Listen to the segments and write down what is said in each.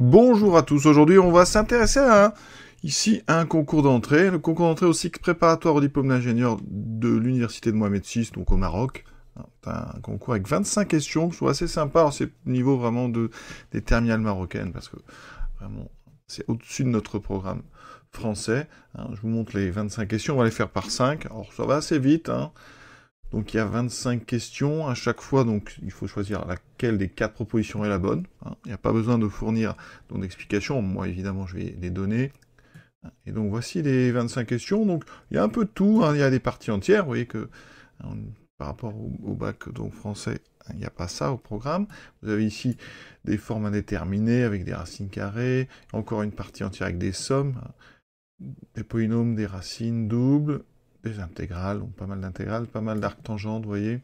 Bonjour à tous, aujourd'hui on va s'intéresser à un concours d'entrée, le concours d'entrée au cycle préparatoire au diplôme d'ingénieur de l'université de Mohamed VI, donc au Maroc. C'est un concours avec 25 questions, que je trouve assez sympa, alors c'est au niveau vraiment des terminales marocaines, parce que vraiment c'est au-dessus de notre programme français. Je vous montre les 25 questions, on va les faire par 5, alors ça va assez vite, Donc il y a 25 questions à chaque fois, donc il faut choisir laquelle des 4 propositions est la bonne. Il n'y a pas besoin de fournir d'explications, moi évidemment je vais les donner. Et donc voici les 25 questions, donc il y a un peu de tout, il y a des parties entières, vous voyez que par rapport au bac donc français, il n'y a pas ça au programme. Vous avez ici des formes indéterminées avec des racines carrées, encore une partie entière avec des sommes, des polynômes, des racines doubles, des intégrales, pas mal d'intégrales, pas mal d'arctangentes, vous voyez.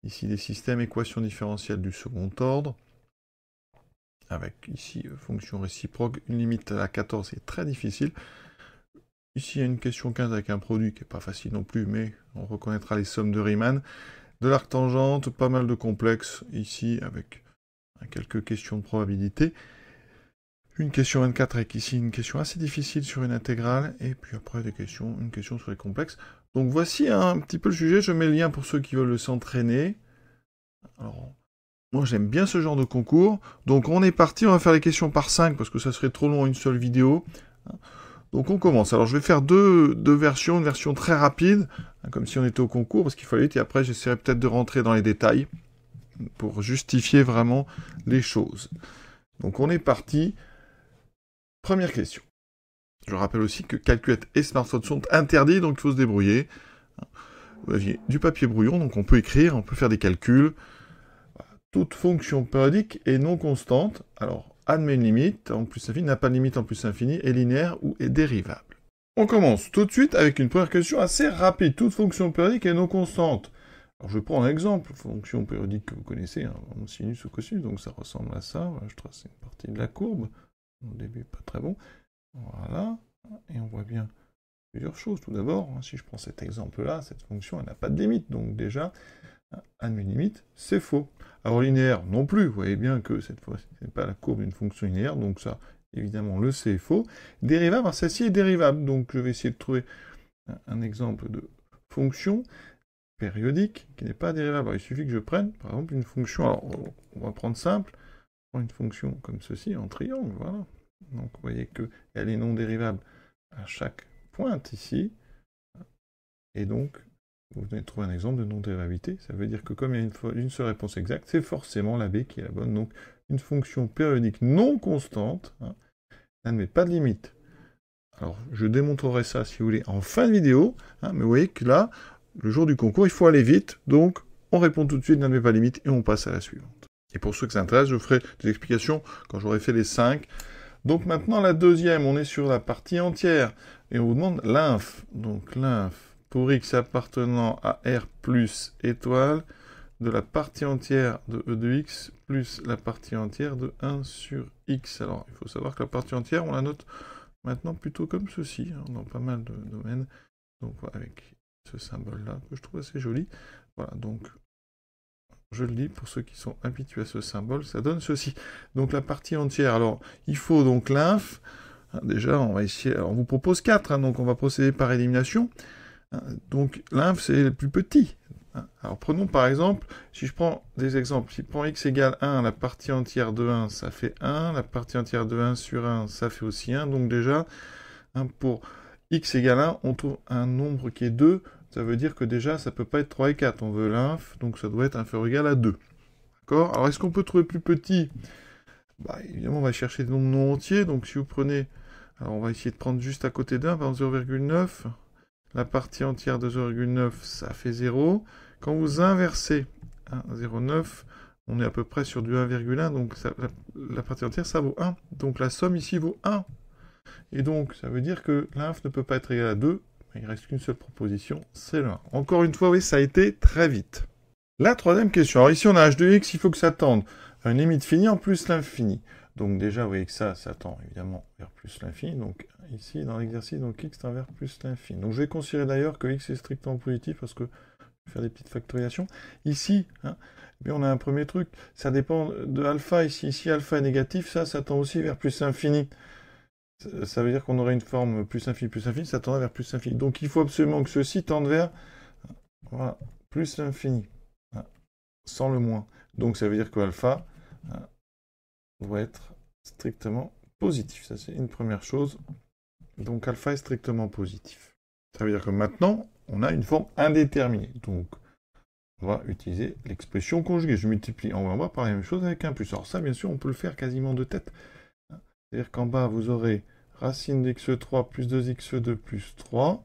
Ici, des systèmes équations différentielles du second ordre, avec ici fonction réciproque, une limite à 14, c'est très difficile. Ici, il y a une question 15 avec un produit qui n'est pas facile non plus, mais on reconnaîtra les sommes de Riemann. De l'arctangente, pas mal de complexes, ici, avec quelques questions de probabilité. Une question 24 avec ici une question assez difficile sur une intégrale, et puis après une question sur les complexes. Donc voici un petit peu le sujet, je mets le lien pour ceux qui veulent s'entraîner. Alors, moi j'aime bien ce genre de concours, donc on est parti, on va faire les questions par 5, parce que ça serait trop long en une seule vidéo. Donc on commence, alors je vais faire deux versions, une version très rapide, comme si on était au concours, parce qu'il fallait vite, et après j'essaierai peut-être de rentrer dans les détails, pour justifier vraiment les choses. Donc on est parti. Première question. Je rappelle aussi que calculettes et smartphones sont interdits, donc il faut se débrouiller. Vous aviez du papier brouillon, donc on peut écrire, on peut faire des calculs. Toute fonction périodique est non constante, alors admet une limite en plus infinie, n'a pas de limite en plus infinie, est linéaire ou est dérivable. On commence tout de suite avec une première question assez rapide. Toute fonction périodique est non constante. Alors je prends un exemple, fonction périodique que vous connaissez, sinus ou cosinus, donc ça ressemble à ça. Voilà, je trace une partie de la courbe. Au début, pas très bon. Voilà, et on voit bien plusieurs choses. Tout d'abord, si je prends cet exemple-là, cette fonction, elle n'a pas de limite, donc déjà, admet une limite, c'est faux. Alors linéaire, non plus, vous voyez bien que cette fois, ce n'est pas la courbe d'une fonction linéaire, donc ça, évidemment, le c'est faux. Dérivable, alors celle-ci est dérivable, donc je vais essayer de trouver un exemple de fonction périodique qui n'est pas dérivable. Alors, il suffit que je prenne, par exemple, une fonction, alors on va prendre simple, on prend une fonction comme ceci, en triangle, voilà. Donc vous voyez qu'elle est non dérivable à chaque pointe ici. Et donc, vous venez de trouver un exemple de non-dérivabilité. Ça veut dire que comme il y a une seule réponse exacte, c'est forcément la B qui est la bonne. Donc une fonction périodique non constante, n'admet pas de limite. Alors je démontrerai ça, si vous voulez, en fin de vidéo. Mais vous voyez que là, le jour du concours, il faut aller vite. Donc on répond tout de suite, n'admet pas de limite, et on passe à la suivante. Et pour ceux que ça intéresse, je ferai des explications quand j'aurai fait les 5. Donc maintenant, la deuxième, on est sur la partie entière. Et on vous demande l'inf. Donc l'inf pour x appartenant à R plus étoile de la partie entière de E de x plus la partie entière de 1 sur x. Alors, il faut savoir que la partie entière, on la note maintenant plutôt comme ceci, dans pas mal de domaines. Donc voilà, avec ce symbole-là, que je trouve assez joli. Voilà, donc je le lis pour ceux qui sont habitués à ce symbole, ça donne ceci. Donc la partie entière, alors il faut donc l'inf, déjà on va essayer, alors on vous propose 4, donc on va procéder par élimination. Donc l'inf c'est le plus petit. Alors prenons par exemple, si je prends des exemples, si je prends x égale 1, la partie entière de 1 ça fait 1, la partie entière de 1 sur 1 ça fait aussi 1, donc déjà pour x égale 1, on trouve un nombre qui est 2, ça veut dire que déjà, ça ne peut pas être 3 et 4. On veut l'inf, donc ça doit être inférieur ou égal à 2. D'accord? Alors, est-ce qu'on peut trouver plus petit? Évidemment, on va chercher des nombres non entiers. Donc, si vous prenez... Alors, on va essayer de prendre juste à côté d'un, par exemple 0,9. La partie entière de 0,9, ça fait 0. Quand vous inversez 0,9, on est à peu près sur du 1,1. Donc, la partie entière, ça vaut 1. Donc, la somme ici vaut 1. Et donc, ça veut dire que l'inf ne peut pas être égal à 2. Il ne reste qu'une seule proposition, c'est le 1. Encore une fois, oui, ça a été très vite. La troisième question. Alors ici, on a h de x, il faut que ça tende à une limite finie en plus l'infini. Donc déjà, vous voyez que ça tend évidemment vers plus l'infini. Donc ici, dans l'exercice, donc x tend vers plus l'infini. Donc je vais considérer d'ailleurs que x est strictement positif parce que faire des petites factoriations. Ici, hein, mais on a un premier truc, ça dépend de alpha ici. Si alpha est négatif, ça tend aussi vers plus infini. Ça veut dire qu'on aurait une forme plus infini, ça tendrait vers plus infini. Donc il faut absolument que ceci tende vers voilà, plus l'infini, sans le moins. Donc ça veut dire que alpha doit être strictement positif. Ça c'est une première chose. Donc alpha est strictement positif. Ça veut dire que maintenant, on a une forme indéterminée. Donc on va utiliser l'expression conjuguée. Je multiplie en haut et en bas par la même chose avec un plus. Alors ça, bien sûr, on peut le faire quasiment de tête. C'est-à-dire qu'en bas, vous aurez racine de x3 plus 2x2 plus 3,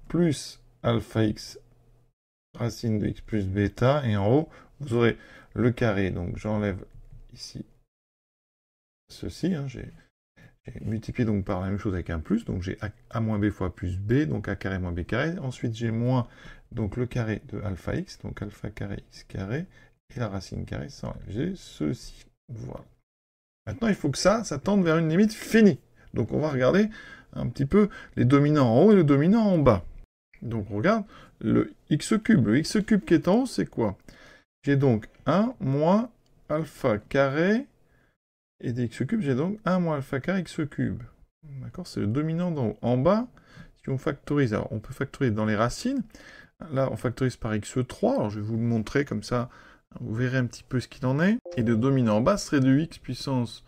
plus alpha x racine de x plus bêta, et en haut, vous aurez le carré. Donc j'enlève ici ceci, hein, j'ai multiplié donc par la même chose avec un plus, donc j'ai a moins b fois plus b, donc a carré moins b carré. Ensuite j'ai moins, donc le carré de alpha x, donc alpha carré x carré, et la racine carrée s'enlève. J'ai ceci, voilà. Maintenant il faut que ça tende vers une limite finie. Donc on va regarder un petit peu les dominants en haut et le dominant en bas. Donc on regarde le x cube. Le x cube qui est en haut, c'est quoi? J'ai donc 1 moins alpha carré, et des x cube, j'ai donc 1 moins alpha carré x cube. D'accord? C'est le dominant d'en haut. En bas, si on factorise, alors on peut factoriser dans les racines. Là, on factorise par x3. Alors je vais vous le montrer comme ça, vous verrez un petit peu ce qu'il en est. Et le dominant en bas serait de x puissance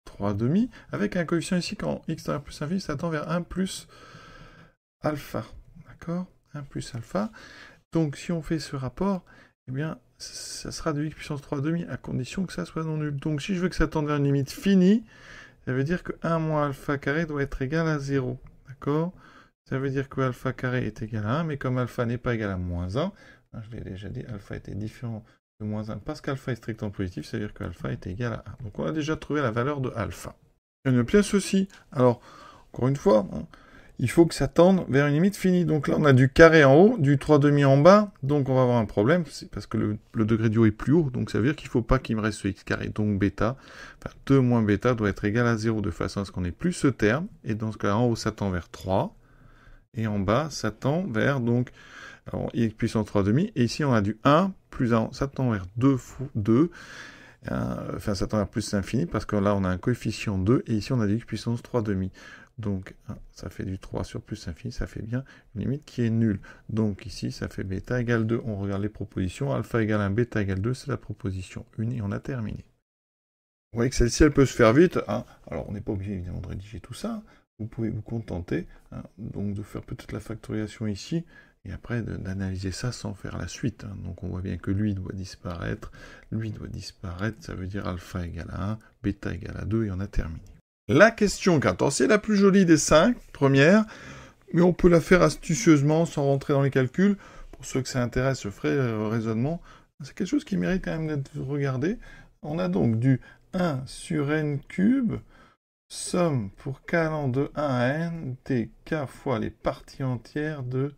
3 demi, avec un coefficient ici, quand x tend vers plus infini, ça tend vers 1 plus alpha. D'accord? 1 plus alpha. Donc si on fait ce rapport, eh bien, ça sera de x puissance 3 demi, à condition que ça soit non nul. Donc si je veux que ça tende vers une limite finie, ça veut dire que 1 moins alpha carré doit être égal à 0. D'accord? Ça veut dire que alpha carré est égal à 1, mais comme alpha n'est pas égal à moins 1, je l'ai déjà dit, alpha était différent de moins 1, parce qu'alpha est strictement positif, ça veut dire que alpha est égal à 1. Donc on a déjà trouvé la valeur de alpha. Il y a une pièce aussi. Alors, encore une fois, hein, il faut que ça tende vers une limite finie. Donc là, on a du carré en haut, du 3 demi en bas, donc on va avoir un problème, c'est parce que le degré du haut est plus haut, donc ça veut dire qu'il ne faut pas qu'il me reste ce x carré. Donc bêta, enfin 2 moins bêta doit être égal à 0, de façon à ce qu'on n'ait plus ce terme, et dans ce cas-là, en haut, ça tend vers 3, et en bas, ça tend vers, donc, alors, x puissance 3 demi, et ici, on a du 1 plus 1, ça tend vers 2 fois 2, enfin, ça tend vers plus l'infini, parce que là, on a un coefficient 2, et ici, on a du x puissance 3 demi. Donc, ça fait du 3 sur plus infini, ça fait bien une limite qui est nulle. Donc ici, ça fait bêta égale 2. On regarde les propositions. Alpha égale 1, bêta égale 2, c'est la proposition 1, et on a terminé. Vous voyez que celle-ci, elle peut se faire vite. Hein. Alors, on n'est pas obligé, évidemment, de rédiger tout ça. Vous pouvez vous contenter donc de faire peut-être la factorisation ici, et après d'analyser ça sans faire la suite. Hein. Donc, on voit bien que lui doit disparaître, ça veut dire alpha égale à 1, bêta égale à 2, et on a terminé. La question 14, c'est la plus jolie des 5 premières, mais on peut la faire astucieusement sans rentrer dans les calculs. Pour ceux que ça intéresse, je ferai le raisonnement. C'est quelque chose qui mérite quand même d'être regardé. On a donc du 1 sur n cube, somme pour k allant de 1 à n, dk fois les parties entières de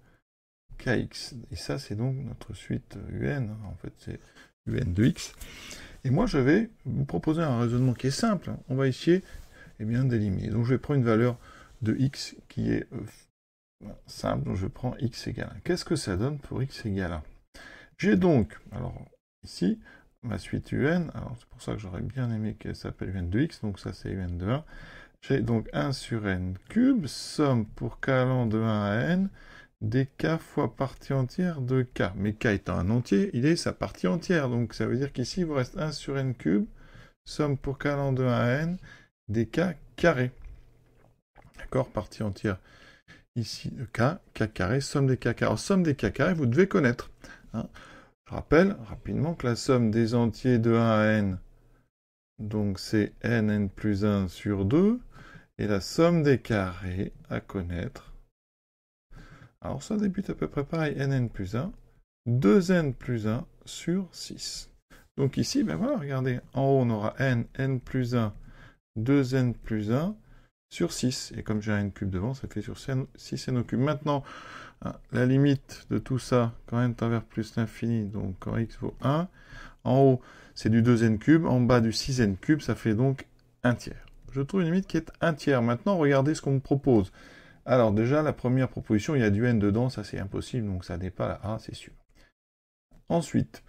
kx. Et ça, c'est donc notre suite un, en fait, c'est un de x. Et moi, je vais vous proposer un raisonnement qui est simple. On va essayer d'éliminer. Donc je vais prendre une valeur de x qui est simple, donc je prends x égale 1. Qu'est-ce que ça donne pour x égale 1? J'ai donc, alors ici, ma suite un, alors c'est pour ça que j'aurais bien aimé qu'elle s'appelle un de x, donc ça c'est un de 1. J'ai donc 1 sur n cube, somme pour k allant de 1 à n, dk fois partie entière de k. Mais k étant un entier, il est sa partie entière, donc ça veut dire qu'ici il vous reste 1 sur n cube, somme pour k allant de 1 à n, dk carré. D'accord, partie entière ici de k carré, somme des k carrés. Alors, somme des k carrés, vous devez connaître. Hein. Je rappelle rapidement que la somme des entiers de 1 à n, donc c'est n plus 1 sur 2, et la somme des carrés à connaître. Alors ça débute à peu près pareil, n plus 1, 2n plus 1 sur 6. Donc ici, ben voilà, regardez, en haut on aura n plus 1, 2n plus 1 sur 6. Et comme j'ai un n cube devant, ça fait sur 6n au cube. Maintenant, la limite de tout ça, quand n tend vers plus l'infini, donc quand x vaut 1, en haut, c'est du 2n cube, en bas du 6n cube, ça fait donc 1 tiers. Je trouve une limite qui est 1 tiers. Maintenant, regardez ce qu'on me propose. Alors déjà, la première proposition, il y a du n dedans, ça c'est impossible, donc ça n'est pas la A, c'est sûr. Ensuite,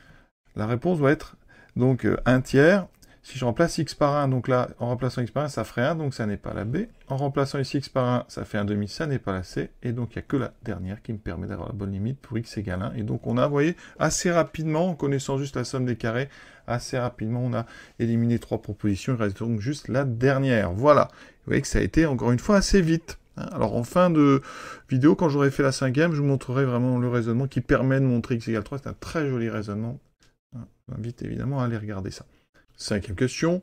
la réponse doit être donc 1 tiers. Si je remplace x par 1, donc là, en remplaçant x par 1, ça ferait 1, donc ça n'est pas la B. En remplaçant ici x par 1, ça fait 1 demi, ça n'est pas la C. Et donc, il n'y a que la dernière qui me permet d'avoir la bonne limite pour x égale 1. Et donc, on a, vous voyez, assez rapidement, en connaissant juste la somme des carrés, assez rapidement, on a éliminé 3 propositions. Il reste donc juste la dernière. Voilà. Vous voyez que ça a été, encore une fois, assez vite. Alors, en fin de vidéo, quand j'aurai fait la 5e, je vous montrerai vraiment le raisonnement qui permet de montrer x égale 3. C'est un très joli raisonnement. Je vous invite évidemment à aller regarder ça. 5e question,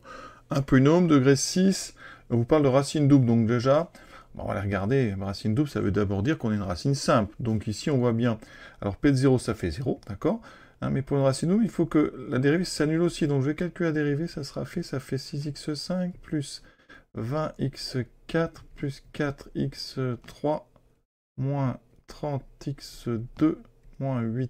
un polynôme, degré 6, on vous parle de racine double, donc déjà, on va aller regarder, racine double, ça veut d'abord dire qu'on a une racine simple, donc ici on voit bien, alors P de 0 ça fait 0, d'accord, mais pour une racine double, il faut que la dérivée s'annule aussi, donc je vais calculer la dérivée, ça sera fait, ça fait 6x5 plus 20x4 plus 4x3 moins 30x2 moins 8x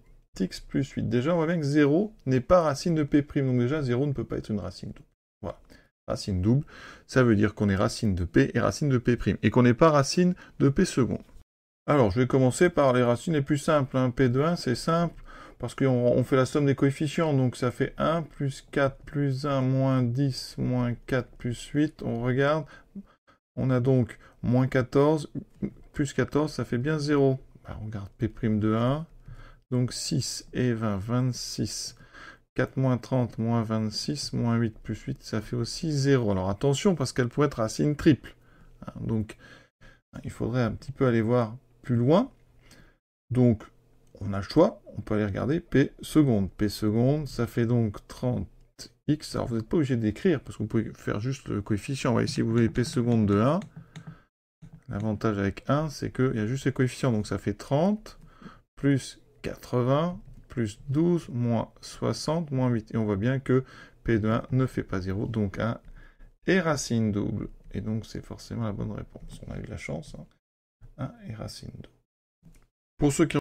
plus 8. Déjà, on voit bien que 0 n'est pas racine de P', donc déjà 0 ne peut pas être une racine double. Voilà. Racine double, ça veut dire qu'on est racine de P et racine de P', et qu'on n'est pas racine de P seconde. Alors, je vais commencer par les racines les plus simples. P de 1, c'est simple, parce qu'on fait la somme des coefficients, donc ça fait 1 plus 4 plus 1 moins 10 moins 4 plus 8. On regarde, on a donc moins 14, plus 14, ça fait bien 0. On regarde P' de 1. Donc 6 et 20, 26. 4 moins 30, moins 26, moins 8 plus 8, ça fait aussi 0. Alors attention, parce qu'elle pourrait être racine triple. Donc, il faudrait un petit peu aller voir plus loin. Donc, on a le choix, on peut aller regarder P seconde. P seconde, ça fait donc 30x. Alors, vous n'êtes pas obligé d'écrire, parce que vous pouvez faire juste le coefficient. Vous voyez, si vous voulez P seconde de 1, l'avantage avec 1, c'est qu'il y a juste les coefficients. Donc, ça fait 30 plus 80, plus 12, moins 60, moins 8. Et on voit bien que P de 1 ne fait pas 0, donc 1 est racine double. Et donc c'est forcément la bonne réponse. On a eu la chance. 1 est racine double. Pour ceux qui